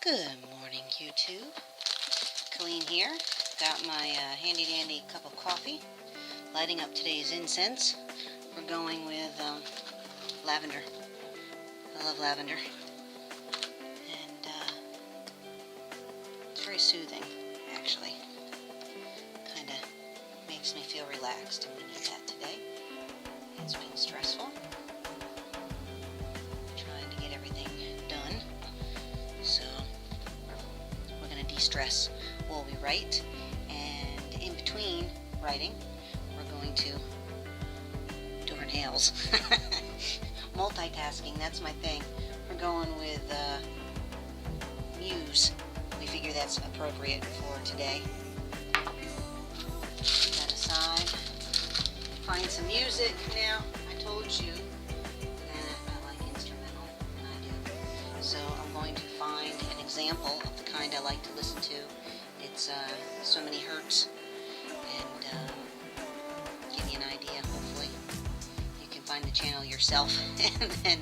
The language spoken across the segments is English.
Good morning, YouTube. Colleen here. Got my handy-dandy cup of coffee. Lighting up today's incense. We're going with lavender. I love lavender. And it's very soothing, actually. Kind of makes me feel relaxed, and we need that today. It's been stressful. Trying to get everything done. So we're going to de-stress while we write, and in between writing we're going to do our nails. Multitasking, that's my thing. We're going with Muse. We figure that's appropriate for today. Put that aside. Find some music. Now, I told you that I like instrumental, and I do. So I'm going to find an example of the kind I like to listen to. It's so many hertz, and give you an idea, hopefully. You can find the channel yourself and then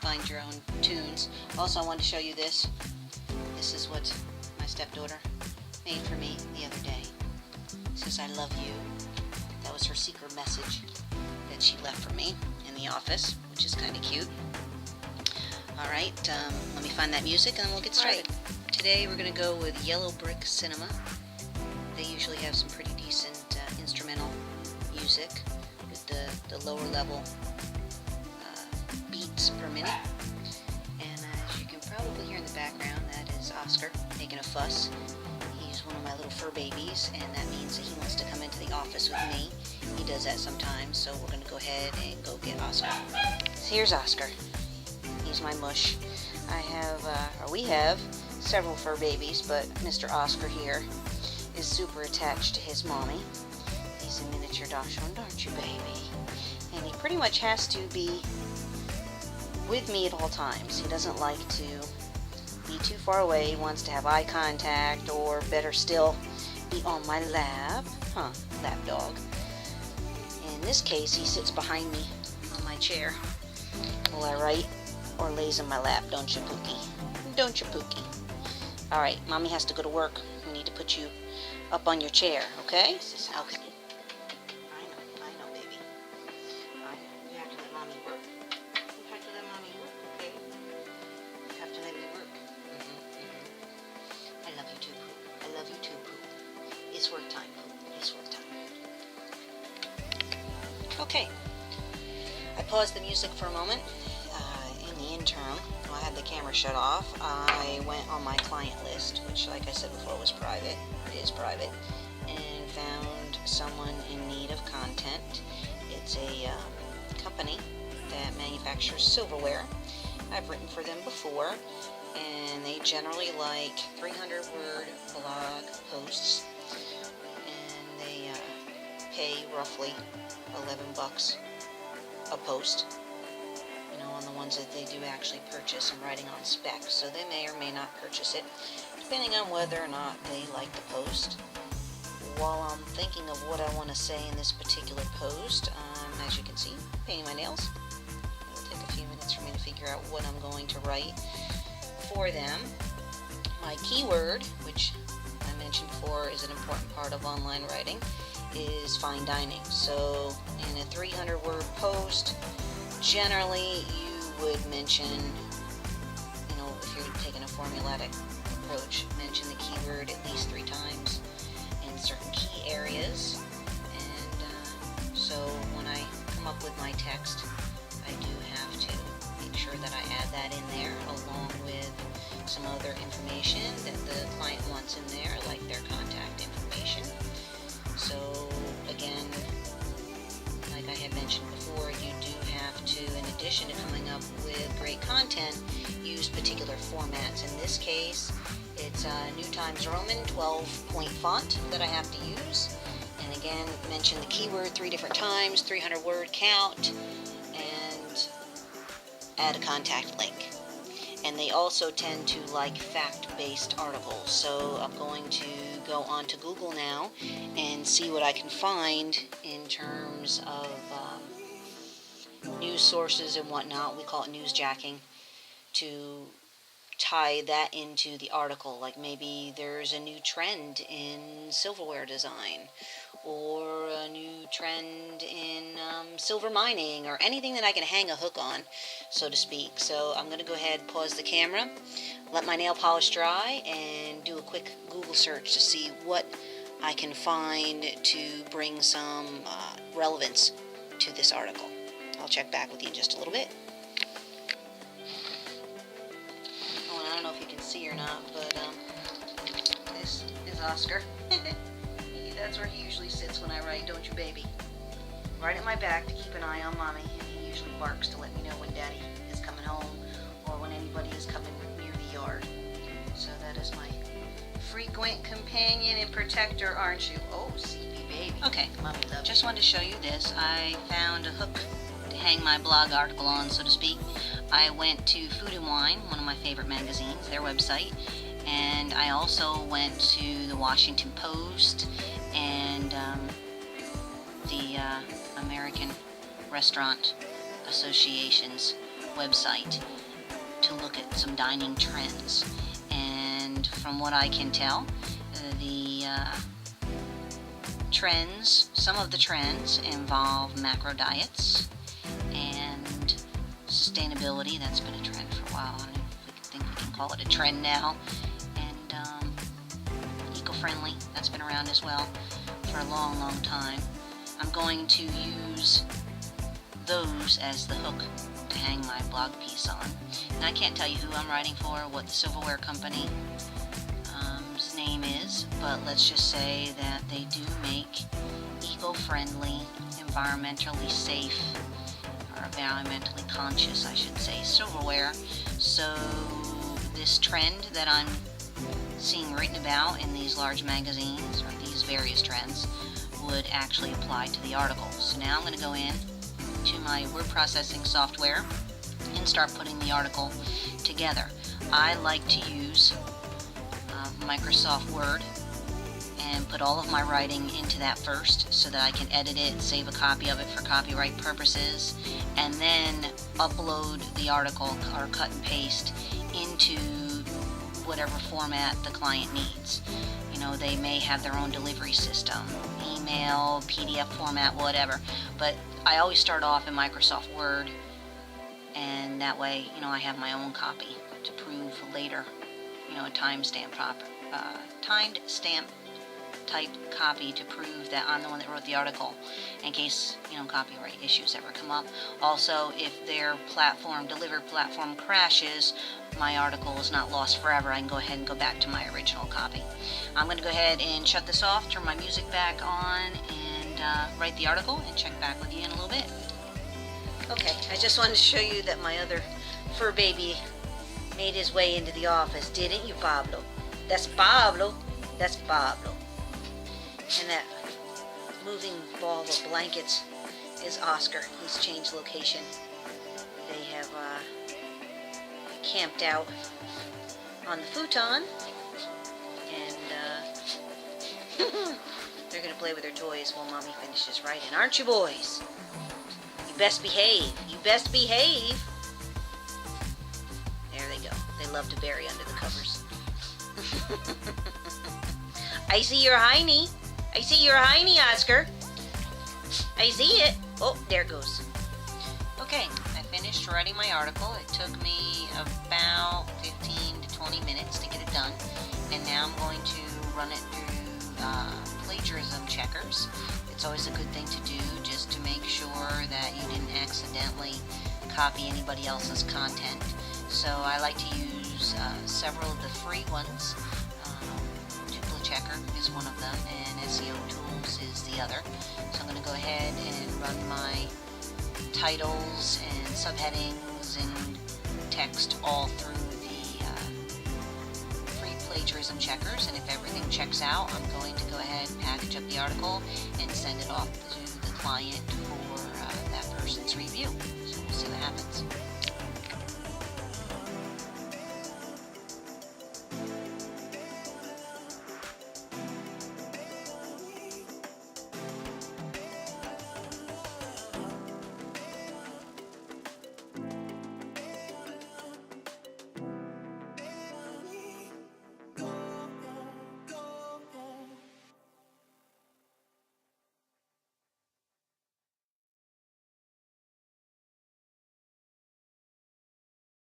find your own tunes. Also, I wanted to show you this. This is what my stepdaughter made for me the other day. It says, "I love you." That was her secret message that she left for me in the office, which is kind of cute. Alright, let me find that music and then we'll get started. Right. Today we're going to go with Yellow Brick Cinema. They usually have some pretty decent instrumental music with the lower level beats per minute. And as you can probably hear in the background, that is Oscar making a fuss. He's one of my little fur babies, and that means that he wants to come into the office with me. He does that sometimes, so we're going to go ahead and go get Oscar. So here's Oscar. He's my mush. We have several fur babies, but Mr. Oscar here is super attached to his mommy. He's a miniature dachshund, aren't you, baby? And he pretty much has to be with me at all times. He doesn't like to be too far away. He wants to have eye contact, or better still, be on my lap. Lap dog. In this case, he sits behind me on my chair while I write, or lays in my lap, don't you, Pookie? Don't you, Pookie? Alright, Mommy has to go to work. We need to put you up on your chair, okay? Okay. I know, baby. I know. You have to let Mommy work. You have to let Mommy work, okay? You have to let me work. I love you too, Poop. I love you too, Poop. It's work time, Poop. It's work time. Okay. I paused the music for a moment. In the interim, while I had the camera shut off, I went on my client list, which, like I said before, was private, or is private, and found someone in need of content. It's a company that manufactures silverware. I've written for them before, and they generally like 300-word blog posts, and they pay roughly $11 a post. On the ones that they do actually purchase. I'm writing on spec, so they may or may not purchase it, depending on whether or not they like the post. While I'm thinking of what I want to say in this particular post, as you can see, painting my nails. It'll take a few minutes for me to figure out what I'm going to write for them. My keyword, which I mentioned before is an important part of online writing, is fine dining. So in a 300-word post, generally you would mention, if you're taking a formulatic approach, mention the keyword at least 3 times in certain key areas. And so when I come up with my text, I do have to make sure that I add that in there, along with some other information that the client wants in there, like their contact information. So again, like I had mentioned before, you do have to, in addition to coming up with great content, use particular formats. In this case, it's New Times Roman 12-point font that I have to use. And again, mention the keyword 3 different times, 300-word count, and add a contact link. And they also tend to like fact-based articles. So I'm going to go on to Google now and see what I can find in terms of news sources and whatnot. We call it newsjacking, to tie that into the article. Like maybe there's a new trend in silverware design, or a new trend in silver mining, or anything that I can hang a hook on, so to speak. So I'm going to go ahead, pause the camera, let my nail polish dry, and do a quick Google search to see what I can find to bring some relevance to this article. I'll check back with you in just a little bit. Oh, and I don't know if you can see or not, but this is Oscar. That's where he usually sits when I write, don't you, baby? Right at my back to keep an eye on Mommy, and he usually barks to let me know when Daddy is coming home or when anybody is coming near the yard. So that is my frequent companion and protector, aren't you? Oh, sleepy baby. Okay, Mommy loves just wanted to show you this. I found a hook to hang my blog article on, so to speak. I went to Food and Wine, one of my favorite magazines, their website, and I also went to the Washington Post and the American Restaurant Association's website to look at some dining trends. And from what I can tell, the trends, some of the trends involve macro diets and sustainability. That's been a trend for a while. I don't think we can call it a trend now. And eco-friendly, that's been around as well for a long, long time. I'm going to use those as the hook to hang my blog piece on. And I can't tell you who I'm writing for, what the silverware company's name is, but let's just say that they do make eco-friendly, environmentally safe, or environmentally conscious, I should say, silverware. So this trend that I'm seeing written about in these large magazines, or these various trends, would actually apply to the article. So now I'm going to go in to my word processing software and start putting the article together. I like to use Microsoft Word and put all of my writing into that first so that I can edit it, save a copy of it for copyright purposes, and then upload the article or cut and paste into whatever format the client needs. You know, they may have their own delivery system, email, PDF format, whatever, but I always start off in Microsoft Word, and that way, you know, I have my own copy to prove later, you know, a timestamp type copy to prove that I'm the one that wrote the article, in case, you know, copyright issues ever come up. Also, if their delivered platform crashes, my article is not lost forever. I can go ahead and go back to my original copy. I'm going to go ahead and shut this off, turn my music back on, and write the article, and check back with you in a little bit. Okay, I just wanted to show you that my other fur baby made his way into the office, didn't you, Pablo? That's Pablo. That's Pablo. And that moving ball of blankets is Oscar. He's changed location. They have camped out on the futon, and they're going to play with their toys while Mommy finishes writing. Aren't you, boys? You best behave. You best behave. There they go. They love to bury under the covers. I see your hiney. I see your hiney, Oscar. I see it. Oh, there it goes. Okay, I finished writing my article. It took me about 15 to 20 minutes to get it done. And now I'm going to run it through plagiarism checkers. It's always a good thing to do, just to make sure that you didn't accidentally copy anybody else's content. So I like to use several of the free ones. Checker is one of them, and SEO Tools is the other. So I'm going to go ahead and run my titles and subheadings and text all through the free plagiarism checkers, and if everything checks out, I'm going to go ahead and package up the article and send it off to the client for that person's review. So we'll see what happens.